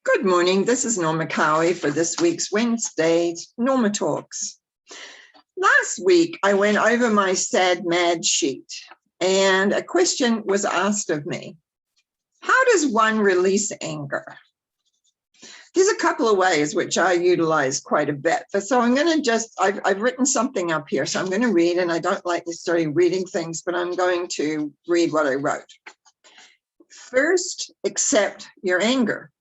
Good morning. This is Norma Cowie for this week's Wednesday Norma Talks. Last week, I went over my sad mad sheet and a question was asked of me. How does one release anger? There's a couple of ways which I utilize quite a bit. So I'm going to I've written something up here. So I'm going to read, and I don't like necessarily reading things, but I'm going to read what I wrote. First, accept your anger.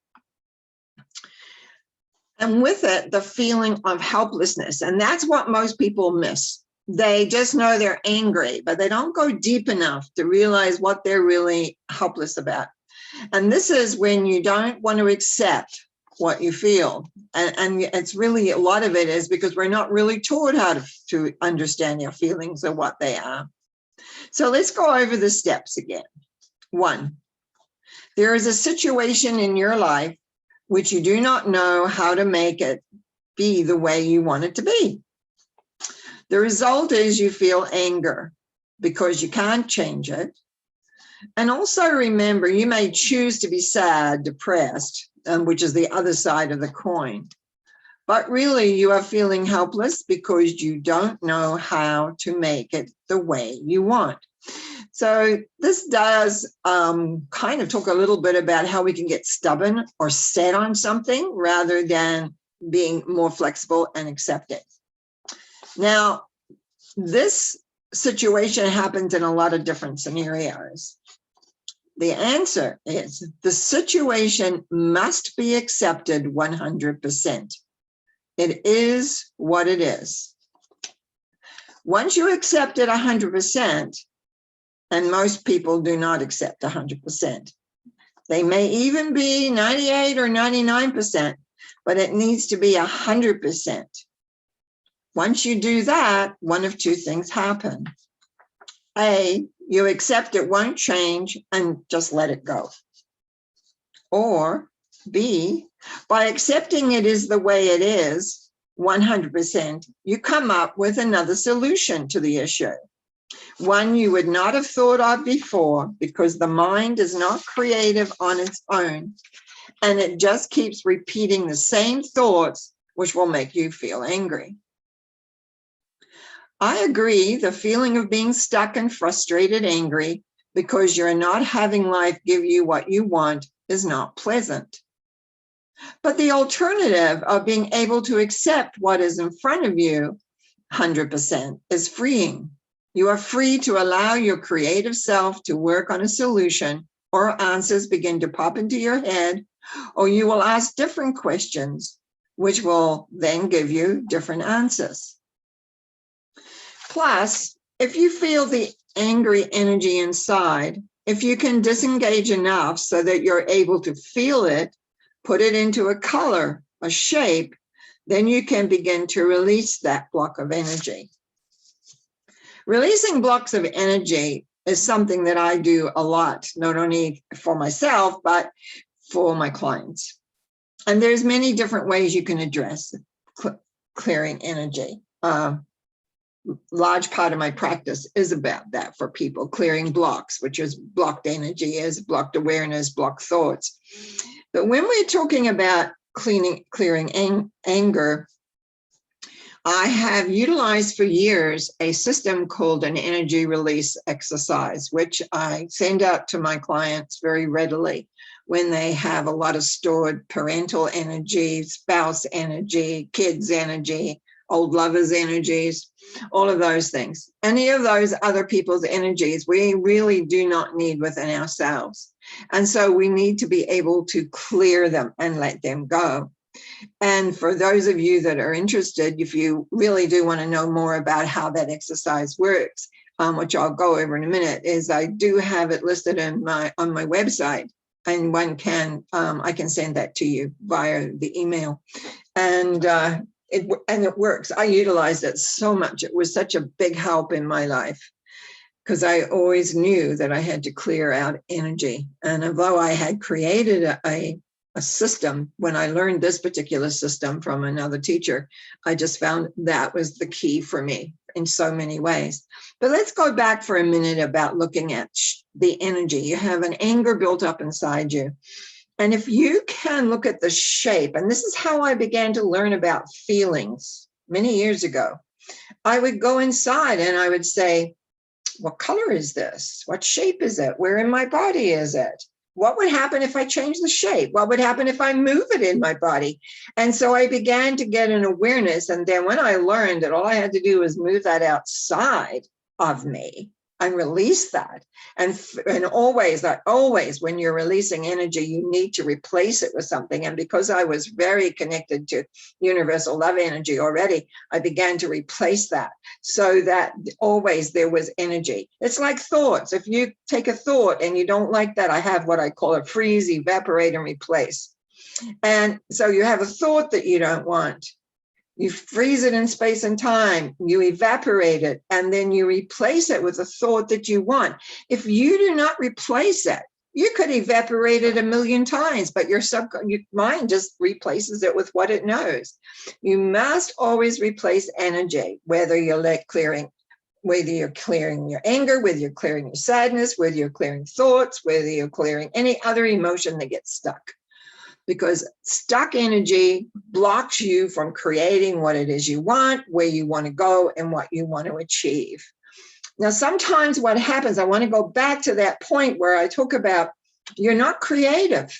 And with it, the feeling of helplessness. And that's what most people miss. They just know they're angry, but they don't go deep enough to realize what they're really helpless about. And this is when you don't want to accept what you feel. And it's really, a lot of it is because we're not really taught how to understand your feelings or what they are. So let's go over the steps again. 1, there is a situation in your life which you do not know how to make it be the way you want it to be. The result is you feel anger because you can't change it. And also remember, you may choose to be sad, depressed, which is the other side of the coin. But really, you are feeling helpless because you don't know how to make it the way you want. So this does kind of talk a little bit about how we can get stubborn or set on something rather than being more flexible and accepting. Now, this situation happens in a lot of different scenarios. The answer is the situation must be accepted 100%. It is what it is. Once you accept it 100%, and most people do not accept 100%. They may even be 98 or 99%, but it needs to be 100%. Once you do that, one of two things happen. A, you accept it won't change and just let it go. Or B, by accepting it is the way it is, 100%, you come up with another solution to the issue. One you would not have thought of before because the mind is not creative on its own and it just keeps repeating the same thoughts which will make you feel angry. I agree, the feeling of being stuck and frustrated, angry because you're not having life give you what you want is not pleasant. But the alternative of being able to accept what is in front of you 100% is freeing. You are free to allow your creative self to work on a solution or answers begin to pop into your head, or you will ask different questions, which will then give you different answers. Plus, if you feel the angry energy inside, if you can disengage enough so that you're able to feel it, put it into a color, a shape, then you can begin to release that block of energy. Releasing blocks of energy is something that I do a lot, not only for myself, but for my clients. And there's many different ways you can address clearing energy. Large part of my practice is about that for people, clearing blocks, which is blocked energy, is blocked awareness, blocked thoughts. But when we're talking about clearing anger, I have utilized for years a system called an energy release exercise, which I send out to my clients very readily when they have a lot of stored parental energy, spouse energy, kids energy, old lovers energies, all of those things. Any of those other people's energies, we really do not need within ourselves. And so we need to be able to clear them and let them go. And for those of you that are interested, if you really do want to know more about how that exercise works, which I'll go over in a minute, is I do have it listed on my website, and I can send that to you via the email. And it works. I utilized it so much. It was such a big help in my life because I always knew that I had to clear out energy. And although I had created a system, when I learned this particular system from another teacher, I just found that was the key for me in so many ways. But let's go back for a minute about looking at the energy. You have an anger built up inside you. And if you can look at the shape, and this is how I began to learn about feelings many years ago, I would go inside and I would say, what color is this? What shape is it? Where in my body is it? What would happen if I change the shape? What would happen if I move it in my body? And so I began to get an awareness. And then when I learned that all I had to do was move that outside of me and release that. And always, when you're releasing energy, you need to replace it with something. And because I was very connected to universal love energy already, I began to replace that so that always there was energy. It's like thoughts. If you take a thought and you don't like that, I have what I call a freeze, evaporate, and replace. And so you have a thought that you don't want. You freeze it in space and time, you evaporate it, and then you replace it with a thought that you want. If you do not replace it, you could evaporate it a million times, but your mind just replaces it with what it knows. You must always replace energy, whether you're clearing your anger, whether you're clearing your sadness, whether you're clearing thoughts, whether you're clearing any other emotion that gets stuck. Because stuck energy blocks you from creating what it is you want, where you want to go, and what you want to achieve. Now, sometimes what happens, I want to go back to that point where I talk about you're not creative.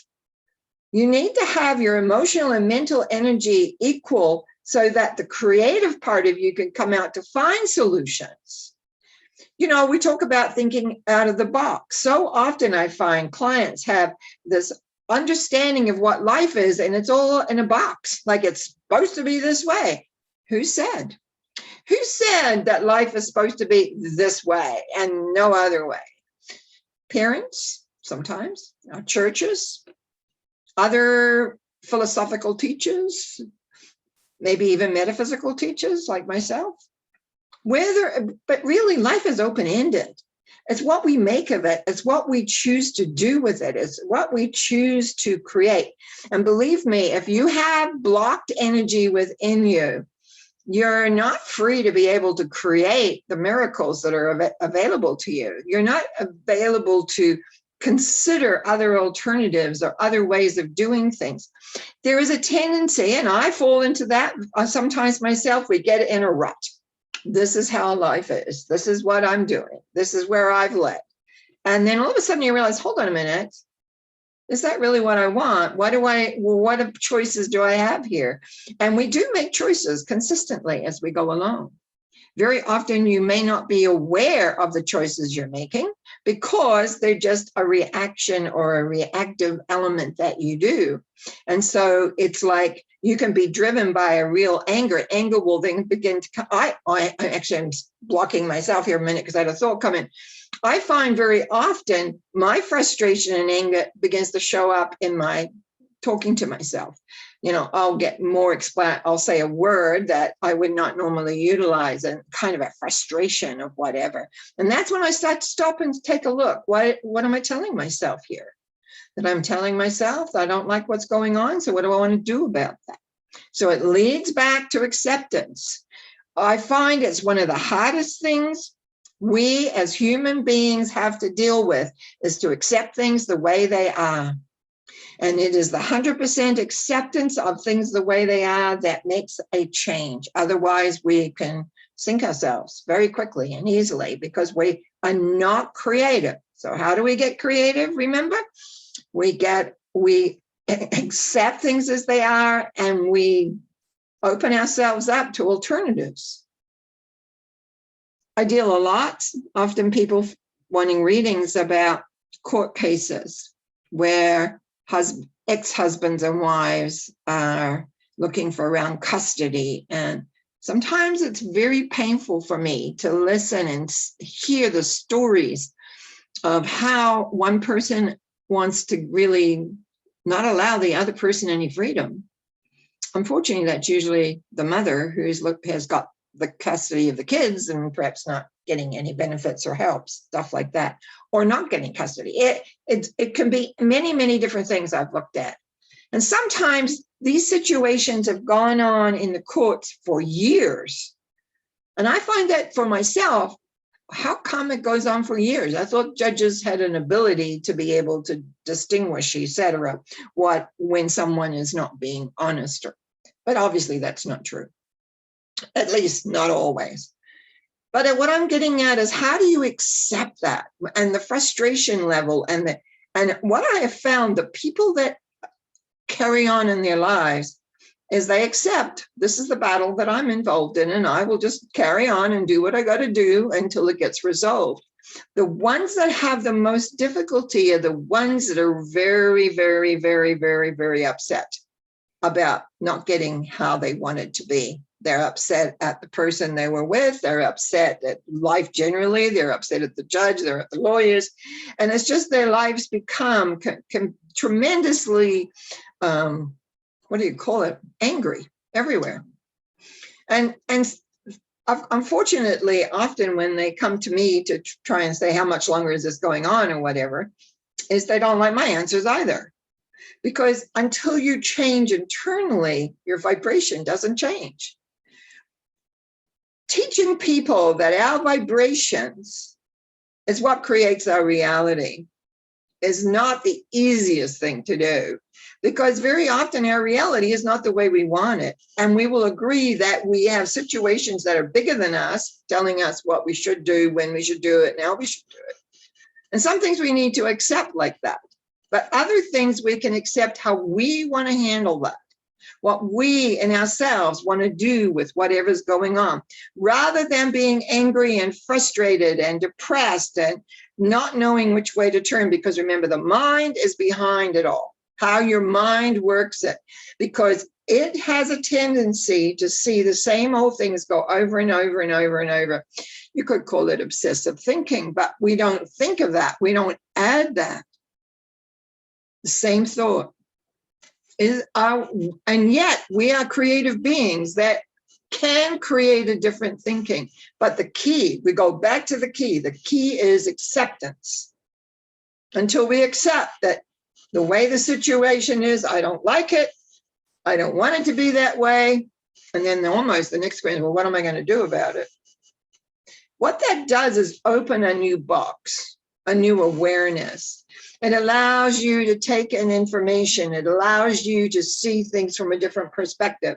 You need to have your emotional and mental energy equal so that the creative part of you can come out to find solutions. You know, we talk about thinking out of the box. So often I find clients have this understanding of what life is, and it's all in a box, like it's supposed to be this way. Who said? Who said that life is supposed to be this way and no other way? Parents, sometimes, churches, other philosophical teachers, maybe even metaphysical teachers like myself. But really, life is open-ended. It's what we make of it. It's what we choose to do with it. It's what we choose to create. And believe me, if you have blocked energy within you, you're not free to be able to create the miracles that are available to you. You're not available to consider other alternatives or other ways of doing things. There is a tendency, and I fall into that sometimes myself, we get in a rut. This is how life is. This is what I'm doing. This is where I've led. And then all of a sudden you realize, hold on a minute. Is that really what I want? What choices do I have here? And we do make choices consistently as we go along. Very often you may not be aware of the choices you're making because they're just a reaction or a reactive element that you do. And so it's like you can be driven by a real anger. Anger will then begin to come. I'm blocking myself here a minute because I had a thought come in. I find very often my frustration and anger begins to show up in my talking to myself. You know, I'll get more I'll say a word that I would not normally utilize, and kind of a frustration of whatever. And that's when I start to stop and take a look. What am I telling myself here? That I'm telling myself that I don't like what's going on. So what do I want to do about that? So it leads back to acceptance. I find it's one of the hardest things we as human beings have to deal with, is to accept things the way they are. And it is the 100% acceptance of things the way they are that makes a change. Otherwise, we can sink ourselves very quickly and easily because we are not creative. So how do we get creative? Remember, we accept things as they are, and we open ourselves up to alternatives. I deal a lot, often people wanting readings about court cases where ex-husbands and wives are looking for around custody. And sometimes it's very painful for me to listen and hear the stories of how one person wants to really not allow the other person any freedom. Unfortunately, that's usually the mother who has got the custody of the kids and perhaps not getting any benefits or help, stuff like that, or not getting custody. It can be many, many different things I've looked at. And sometimes these situations have gone on in the courts for years. And I find that for myself, how come it goes on for years? I thought judges had an ability to be able to distinguish, etc., when someone is not being honest. But obviously that's not true, at least not always. But what I'm getting at is, how do you accept that, and the frustration level, and what I have found, the people that carry on in their lives is they accept, this is the battle that I'm involved in, and I will just carry on and do what I got to do until it gets resolved. The ones that have the most difficulty are the ones that are very, very, very, very, very upset about not getting how they want it to be. They're upset at the person they were with. They're upset at life generally. They're upset at the judge. They're at the lawyers. And it's just their lives become tremendously, what do you call it? Angry everywhere. And unfortunately, often when they come to me to try and say, how much longer is this going on or whatever, is they don't like my answers either. Because until you change internally, your vibration doesn't change. Teaching people that our vibrations is what creates our reality is not the easiest thing to do, because very often our reality is not the way we want it. And we will agree that we have situations that are bigger than us, telling us what we should do, when we should do it, now we should do it. And some things we need to accept like that. But other things we can accept how we want to handle that, what we in ourselves want to do with whatever's going on, rather than being angry and frustrated and depressed and not knowing which way to turn. Because remember, the mind is behind it all, how your mind works it, because it has a tendency to see the same old things go over and over and over and over. You could call it obsessive thinking, but we don't think of that. We don't add that. The same thought and yet we are creative beings that can create a different thinking. But the key, we go back to the key is acceptance. Until we accept that the way the situation is, I don't like it, I don't want it to be that way. And then almost the next question, well, what am I going to do about it? What that does is open a new box, a new awareness. It allows you to take in information. It allows you to see things from a different perspective.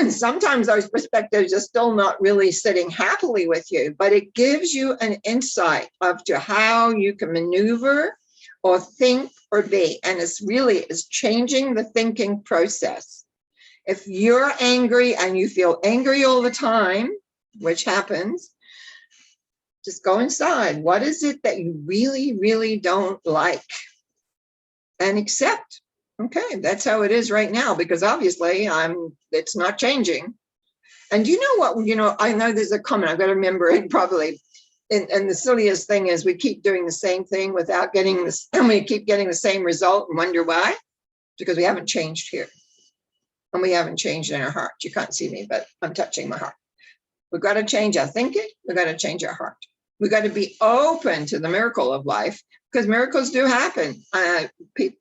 Sometimes those perspectives are still not really sitting happily with you, but it gives you an insight of to how you can maneuver or think or be. And it's changing the thinking process. If you're angry and you feel angry all the time, which happens, just go inside. What is it that you really, really don't like? And accept. Okay, that's how it is right now, because obviously it's not changing. And you know what, I know there's a comment, I've got to remember it probably. And the silliest thing is we keep doing the same thing without getting this, and we keep getting the same result and wonder why. Because we haven't changed here. And we haven't changed in our heart. You can't see me, but I'm touching my heart. We've got to change our thinking. We've got to change our heart. We've got to be open to the miracle of life, because miracles do happen.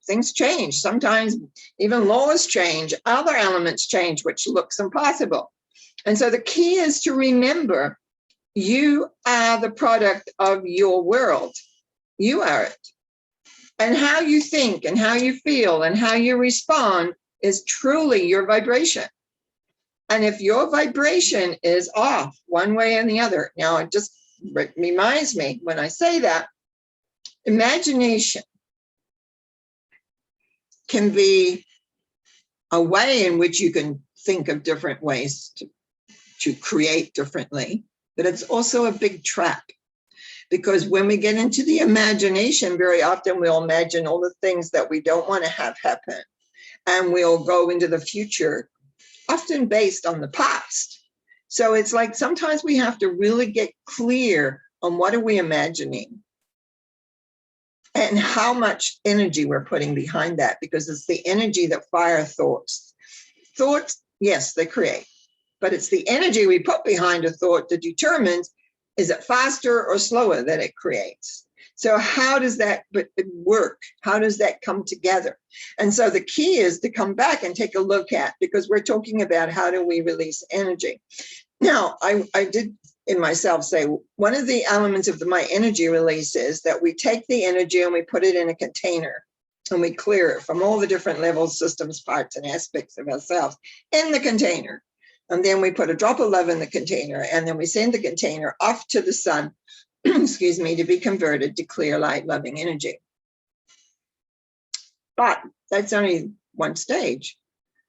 Things change. Sometimes even laws change, other elements change, which looks impossible. And so the key is to remember you are the product of your world. You are it. And how you think and how you feel and how you respond is truly your vibration. And if your vibration is off one way or the other, now it just reminds me when I say that, imagination can be a way in which you can think of different ways to create differently, but it's also a big trap. Because when we get into the imagination, very often we'll imagine all the things that we don't want to have happen. And we'll go into the future, often based on the past. So it's like sometimes we have to really get clear on what are we imagining and how much energy we're putting behind that, because it's the energy that fire thoughts. Thoughts, yes, they create, but it's the energy we put behind a thought that determines, is it faster or slower that it creates? So how does that work? How does that come together? And so the key is to come back and take a look at, because we're talking about how do we release energy. Now, I did in myself say, one of the elements of my energy release is that we take the energy and we put it in a container and we clear it from all the different levels, systems, parts, and aspects of ourselves in the container. And then we put a drop of love in the container, and then we send the container off to the sun, excuse me, to be converted to clear light, loving energy. But that's only one stage.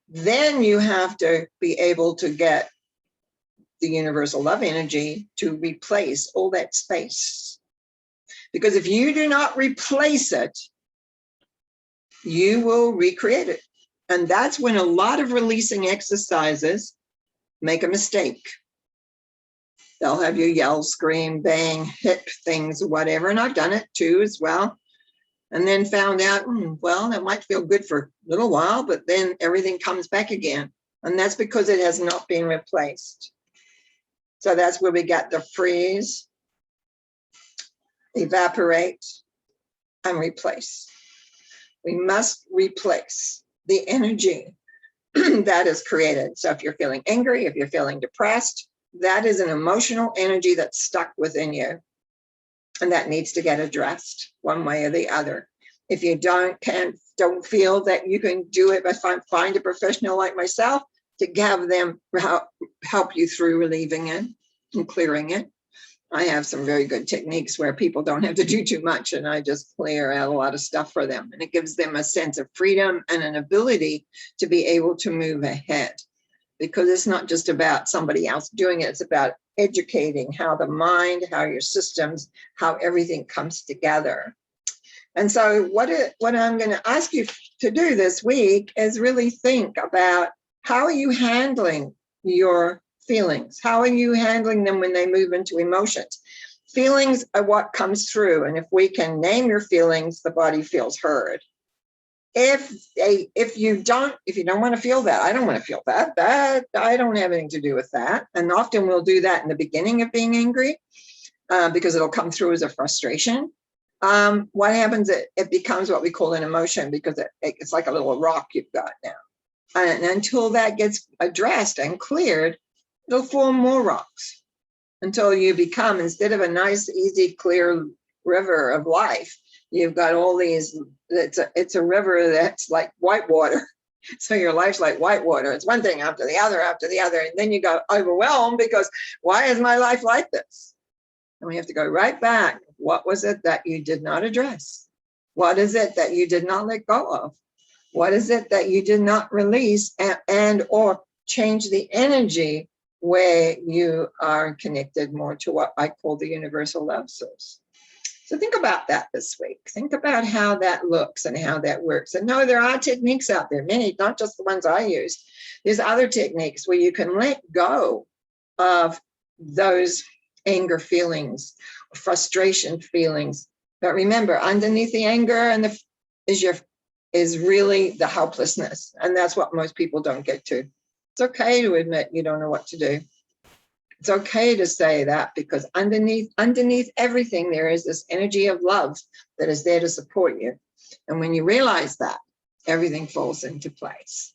Then you have to be able to get the universal love energy to replace all that space. Because if you do not replace it, you will recreate it. And that's when a lot of releasing exercises make a mistake. They'll have you yell, scream, bang, hit things, whatever. And I've done it too as well. And then found out, well, that might feel good for a little while, but then everything comes back again. And that's because it has not been replaced. So that's where we get the freeze, evaporate, and replace. We must replace the energy that is created. So if you're feeling angry, if you're feeling depressed, that is an emotional energy that's stuck within you. And that needs to get addressed one way or the other. If you don't feel that you can do it, but find a professional like myself to have them help you through relieving it and clearing it. I have some very good techniques where people don't have to do too much, and I just clear out a lot of stuff for them. And it gives them a sense of freedom and an ability to be able to move ahead. Because it's not just about somebody else doing it, it's about educating how the mind, how your systems, how everything comes together. And so what I'm going to ask you to do this week is really think about, how are you handling your feelings? How are you handling them when they move into emotions? Feelings are what comes through. And if we can name your feelings, the body feels heard. If you don't want to feel that, I don't want to feel that I don't have anything to do with that. And often we'll do that in the beginning of being angry because it'll come through as a frustration. What happens, it becomes what we call an emotion, because it's like a little rock you've got now. And until that gets addressed and cleared, it'll form more rocks until you become, instead of a nice, easy, clear river of life, you've got all these, it's a river that's like white water. So your life's like white water. It's one thing after the other, and then you go overwhelmed because why is my life like this? And we have to go right back. What was it that you did not address? What is it that you did not let go of? What is it that you did not release and or change the energy where you are connected more to what I call the universal love source? So think about that this week. Think about how that looks and how that works. And no, there are techniques out there, many, not just the ones I use. There's other techniques where you can let go of those anger feelings, frustration feelings. But remember, underneath the anger and is really the helplessness. And that's what most people don't get to. It's okay to admit you don't know what to do. It's okay to say that, because underneath everything, there is this energy of love that is there to support you. And when you realize that, everything falls into place.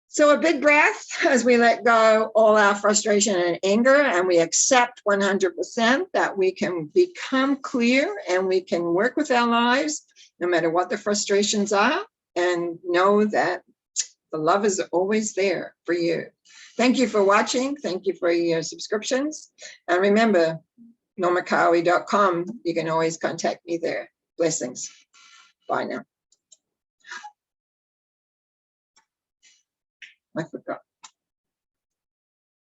So a big breath as we let go all our frustration and anger, and we accept 100% that we can become clear and we can work with our lives no matter what the frustrations are, and know that the love is always there for you. Thank you for watching. Thank you for your subscriptions. And remember, normacowie.com. You can always contact me there. Blessings. Bye now. I forgot.